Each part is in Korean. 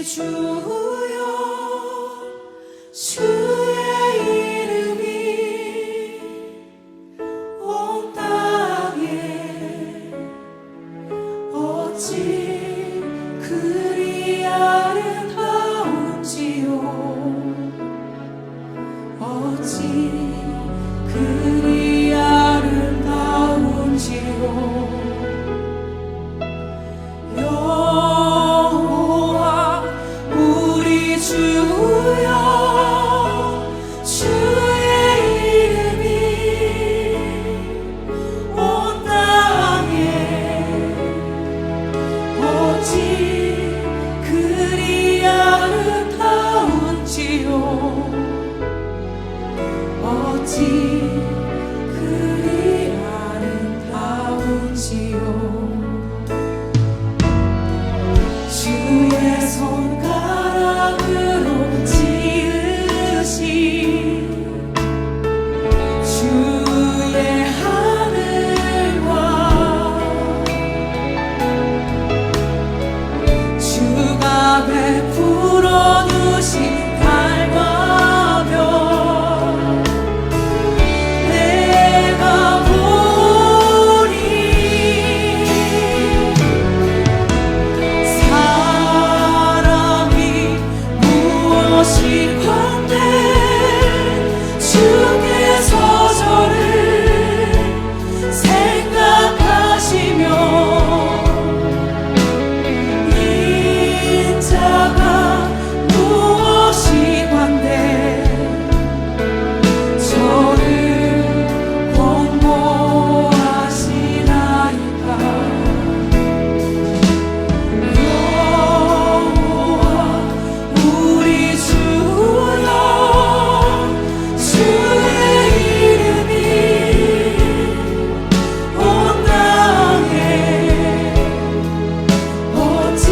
주여 주의 이름이 온 땅에 어찌 그리 아름다운지요 어찌 그리 아름다운지요 주의 손가락으로 지으신 주의 하늘과 주가 베풀어 두신 달과 별 내가 보니 사람이 무엇이 관대 주께서 저를 생각하시며 인자가 무엇이 관대 저를 공모하시나이까 여호와 우리 주여 주의 이름이 온 땅에 어찌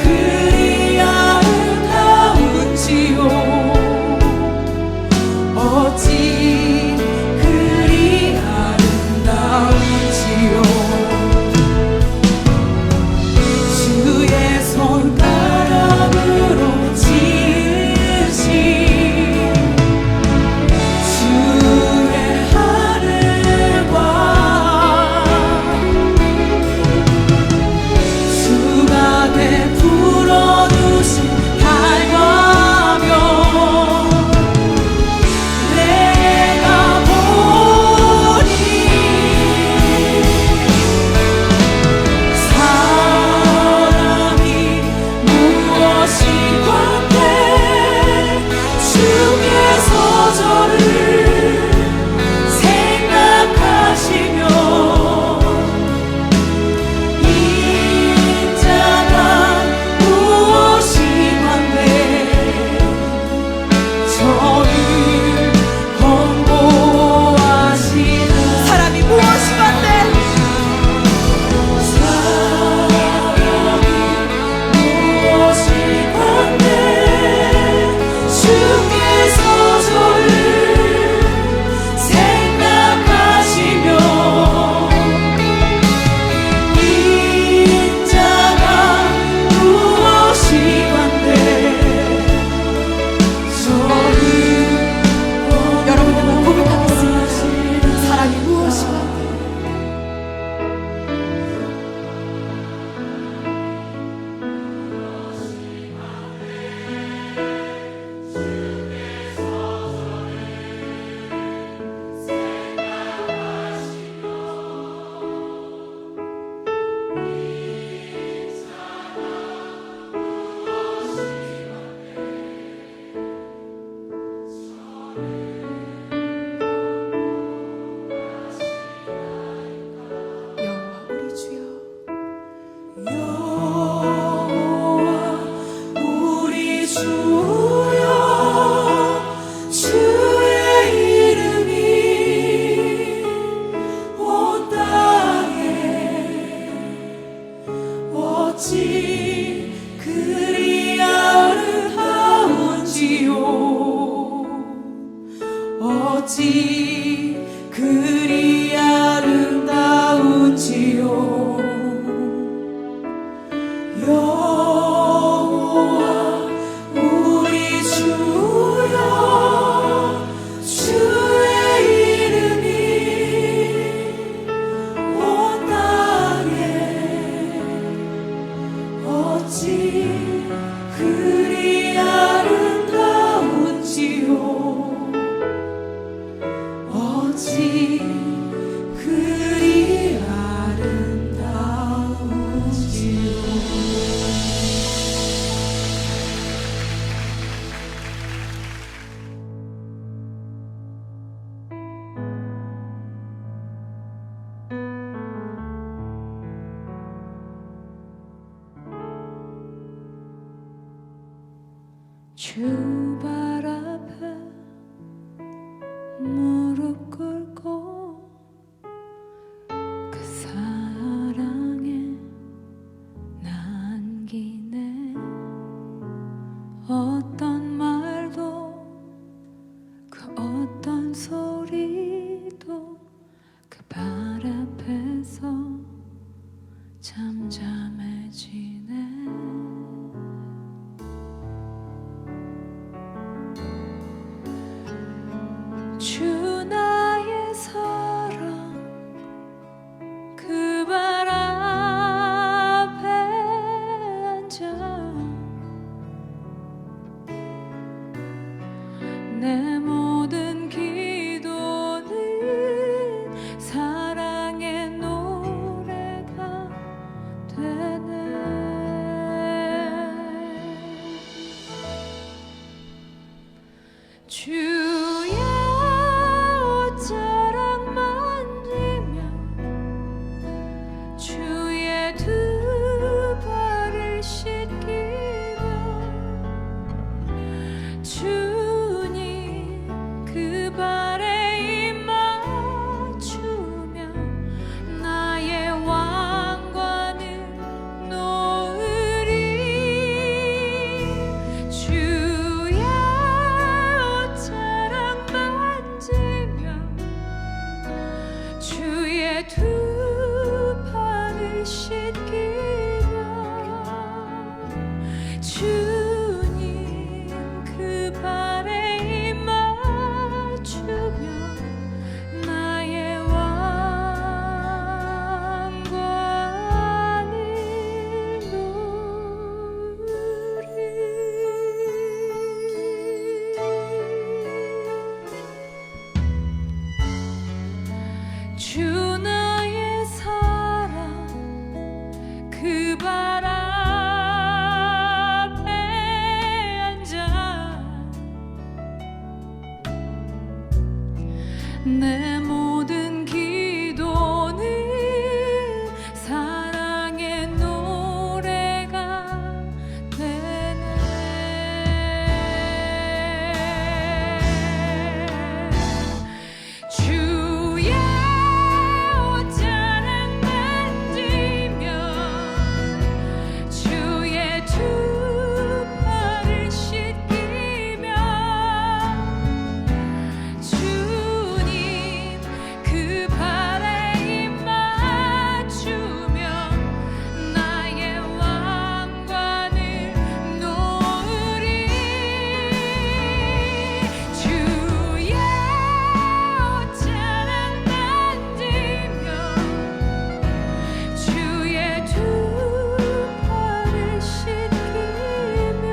그리 아름다운지요 어찌 그리 아름다운지요 주의 손가락으로 지으신 주의 하늘과 주가 베풀어 두신 달과 별 내가 보니 사람이 무엇이 관대 주께서 저를 생각하시며 인자가 무엇이 관대 저를 권고하시나 사람이 무엇이 관대 사람이 무엇이 관대 주께서 저를 생각하시며 인자가 무엇이 관대 저를 여러분들만 고백하겠습니다. 사람이 무엇이 관대 여호와 우리 주여 여호와 우리 주여 주의 이름이 온 땅에 어찌 그리 아름다운지요 어찌 그리 아름다운지요 여호와 주 발 앞에 무릎 꿇고 그 사랑에 남기네. 어떤 말도 그 어떤 소리도 그 발 앞에서 잠잠해지네. 주 나의 사랑 그 발 앞에 앉아 내 모든 기도는 사랑의 노래가 되네. 주의 옷자락 만지며 주의 두 발을 씻기며 주님 그 발에 입 맞추며 나의 왕관을 놓으리. 주의 옷자락 만지며 주의 두 발을 씻기며 주님 그 발에 입 맞추며 나의 왕관을 놓으리. 주 나의 사랑 그 발 앞에 앉아 내 모든 기도는 사랑의 노래가 되네. 주의 옷자락 만지며 주의 두 발을 씻기며 주님 그 발에 입 맞추며 나의 왕관을 놓으리. 주의 옷자락 만지며 주의 두 발을 씻기며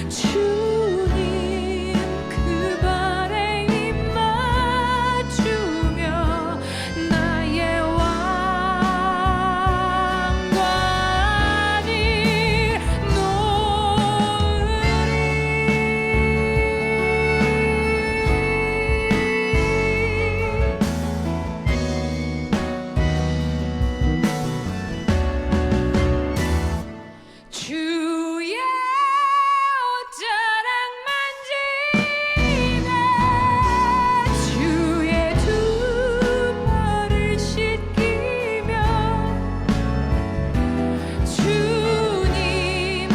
주님 그 발에 입 맞추며 나의 왕관을 놓으리. 주의 옷자락 만지네 주의 두 발을 씻기며 주님 그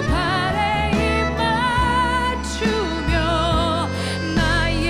발에 입 맞추며 나의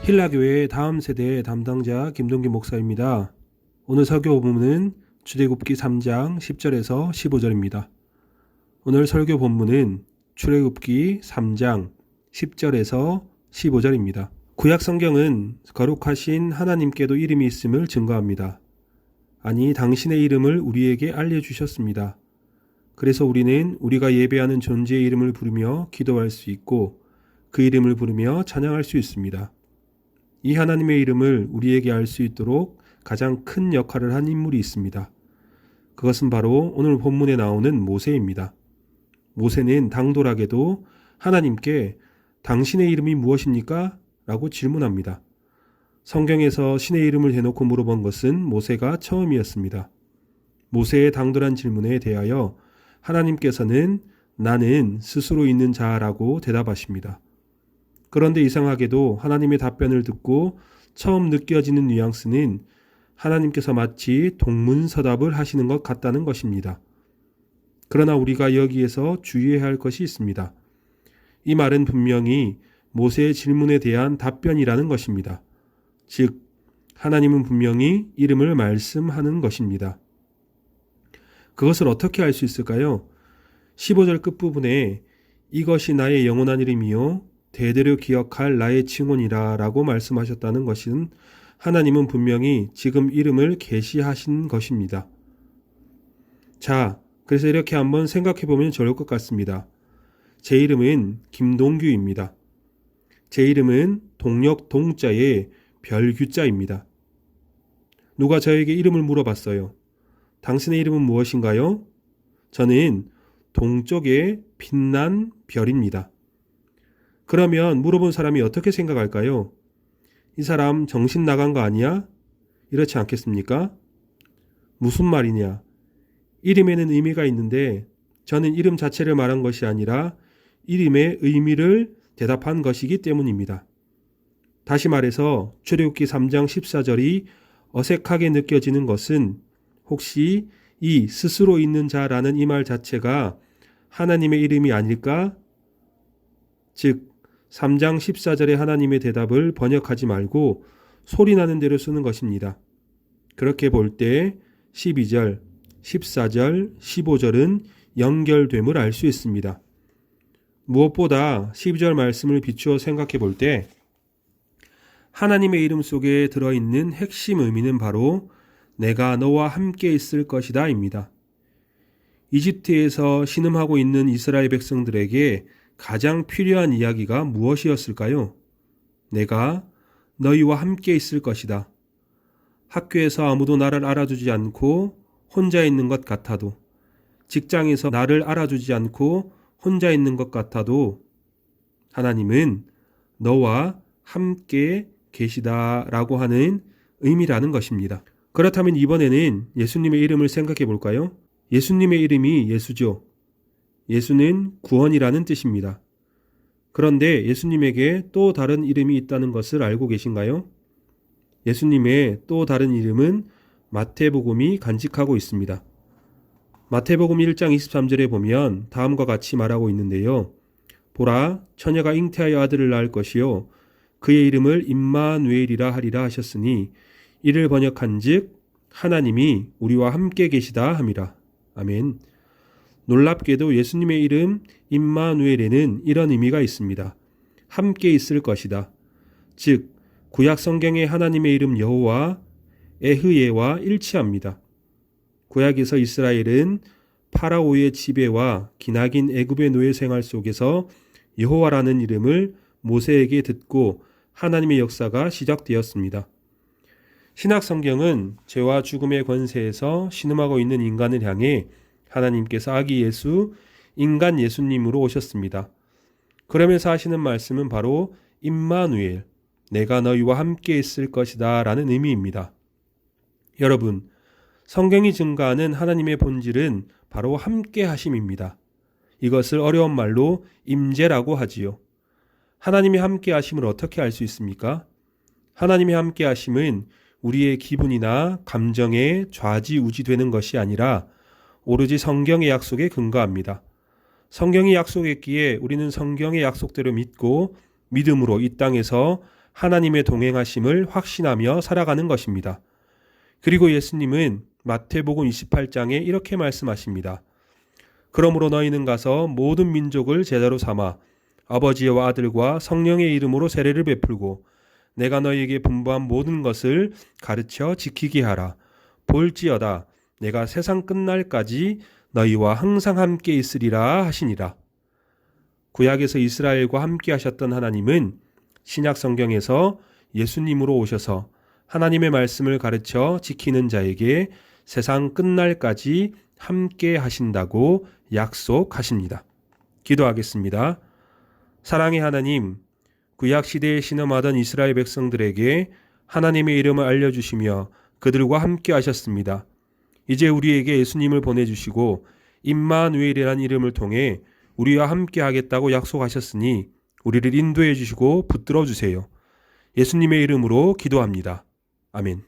힐라교회 다음 세대의 담당자 김동기 목사입니다. 오늘 설교 본문은 출애굽기 3장 10절에서 15절입니다. 오늘 설교 본문은 출애굽기 3장 10절에서 15절입니다. 구약 성경은 거룩하신 하나님께도 이름이 있음을 증거합니다. 아니, 당신의 이름을 우리에게 알려주셨습니다. 그래서 우리는 우리가 예배하는 존재의 이름을 부르며 기도할 수 있고 그 이름을 부르며 찬양할 수 있습니다. 이 하나님의 이름을 우리에게 알 수 있도록 가장 큰 역할을 한 인물이 있습니다. 그것은 바로 오늘 본문에 나오는 모세입니다. 모세는 당돌하게도 하나님께 당신의 이름이 무엇입니까? 라고 질문합니다. 성경에서 신의 이름을 대놓고 물어본 것은 모세가 처음이었습니다. 모세의 당돌한 질문에 대하여 하나님께서는 나는 스스로 있는 자라고 대답하십니다. 그런데 이상하게도 하나님의 답변을 듣고 처음 느껴지는 뉘앙스는 하나님께서 마치 동문서답을 하시는 것 같다는 것입니다. 그러나 우리가 여기에서 주의해야 할 것이 있습니다. 이 말은 분명히 모세의 질문에 대한 답변이라는 것입니다. 즉, 하나님은 분명히 이름을 말씀하는 것입니다. 그것을 어떻게 알 수 있을까요? 15절 끝부분에 이것이 나의 영원한 이름이요 대대로 기억할 나의 칭혼이라 라고 말씀하셨다는 것은 하나님은 분명히 지금 이름을 계시하신 것입니다. 자, 그래서 이렇게 한번 생각해 보면 좋을 것 같습니다. 제 이름은 김동규입니다. 제 이름은 동력 동자에 별규자입니다. 누가 저에게 이름을 물어봤어요. 당신의 이름은 무엇인가요? 저는 동쪽의 빛난 별입니다. 그러면 물어본 사람이 어떻게 생각할까요? 이 사람 정신 나간 거 아니야? 이렇지 않겠습니까? 무슨 말이냐? 이름에는 의미가 있는데 저는 이름 자체를 말한 것이 아니라 이름의 의미를 대답한 것이기 때문입니다. 다시 말해서 출애굽기 3장 14절이 어색하게 느껴지는 것은 혹시 이 스스로 있는 자라는 이 말 자체가 하나님의 이름이 아닐까? 즉 3장 14절의 하나님의 대답을 번역하지 말고 소리나는 대로 쓰는 것입니다. 그렇게 볼 때 12절, 14절, 15절은 연결됨을 알 수 있습니다. 무엇보다 12절 말씀을 비추어 생각해 볼 때 하나님의 이름 속에 들어있는 핵심 의미는 바로 내가 너와 함께 있을 것이다 입니다. 이집트에서 신음하고 있는 이스라엘 백성들에게 가장 필요한 이야기가 무엇이었을까요? 내가 너희와 함께 있을 것이다. 학교에서 아무도 나를 알아주지 않고 혼자 있는 것 같아도, 직장에서 나를 알아주지 않고 혼자 있는 것 같아도 하나님은 너와 함께 계시다라고 하는 의미라는 것입니다. 그렇다면 이번에는 예수님의 이름을 생각해 볼까요? 예수님의 이름이 예수죠. 예수는 구원이라는 뜻입니다. 그런데 예수님에게 또 다른 이름이 있다는 것을 알고 계신가요? 예수님의 또 다른 이름은 마태복음이 간직하고 있습니다. 마태복음 1장 23절에 보면 다음과 같이 말하고 있는데요. 보라, 처녀가 잉태하여 아들을 낳을 것이요 그의 이름을 임마누엘이라 하리라 하셨으니 이를 번역한즉 하나님이 우리와 함께 계시다 함이라. 아멘. 놀랍게도 예수님의 이름 임마누엘에는 이런 의미가 있습니다. 함께 있을 것이다. 즉 구약 성경의 하나님의 이름 여호와 에흐예와 일치합니다. 구약에서 이스라엘은 파라오의 지배와 기나긴 애굽의 노예 생활 속에서 여호와라는 이름을 모세에게 듣고 하나님의 역사가 시작되었습니다. 신약 성경은 죄와 죽음의 권세에서 신음하고 있는 인간을 향해 하나님께서 아기 예수, 인간 예수님으로 오셨습니다. 그러면서 하시는 말씀은 바로 임마누엘, 내가 너희와 함께 있을 것이다 라는 의미입니다. 여러분, 성경이 증가하는 하나님의 본질은 바로 함께 하심입니다. 이것을 어려운 말로 임재라고 하지요. 하나님의 함께 하심을 어떻게 알 수 있습니까? 하나님의 함께 하심은 우리의 기분이나 감정에 좌지우지되는 것이 아니라 오로지 성경의 약속에 근거합니다. 성경이 약속했기에 우리는 성경의 약속대로 믿고 믿음으로 이 땅에서 하나님의 동행하심을 확신하며 살아가는 것입니다. 그리고 예수님은 마태복음 28장에 이렇게 말씀하십니다. 그러므로 너희는 가서 모든 민족을 제자로 삼아 아버지와 아들과 성령의 이름으로 세례를 베풀고 내가 너희에게 분부한 모든 것을 가르쳐 지키게 하라. 볼지어다 내가 세상 끝날까지 너희와 항상 함께 있으리라 하시니라. 구약에서 이스라엘과 함께 하셨던 하나님은 신약 성경에서 예수님으로 오셔서 하나님의 말씀을 가르쳐 지키는 자에게 세상 끝날까지 함께 하신다고 약속하십니다. 기도하겠습니다. 사랑의 하나님, 구약 시대에 신음하던 이스라엘 백성들에게 하나님의 이름을 알려주시며 그들과 함께 하셨습니다. 이제 우리에게 예수님을 보내주시고 임마누엘이라는 이름을 통해 우리와 함께 하겠다고 약속하셨으니 우리를 인도해 주시고 붙들어 주세요. 예수님의 이름으로 기도합니다. 아멘.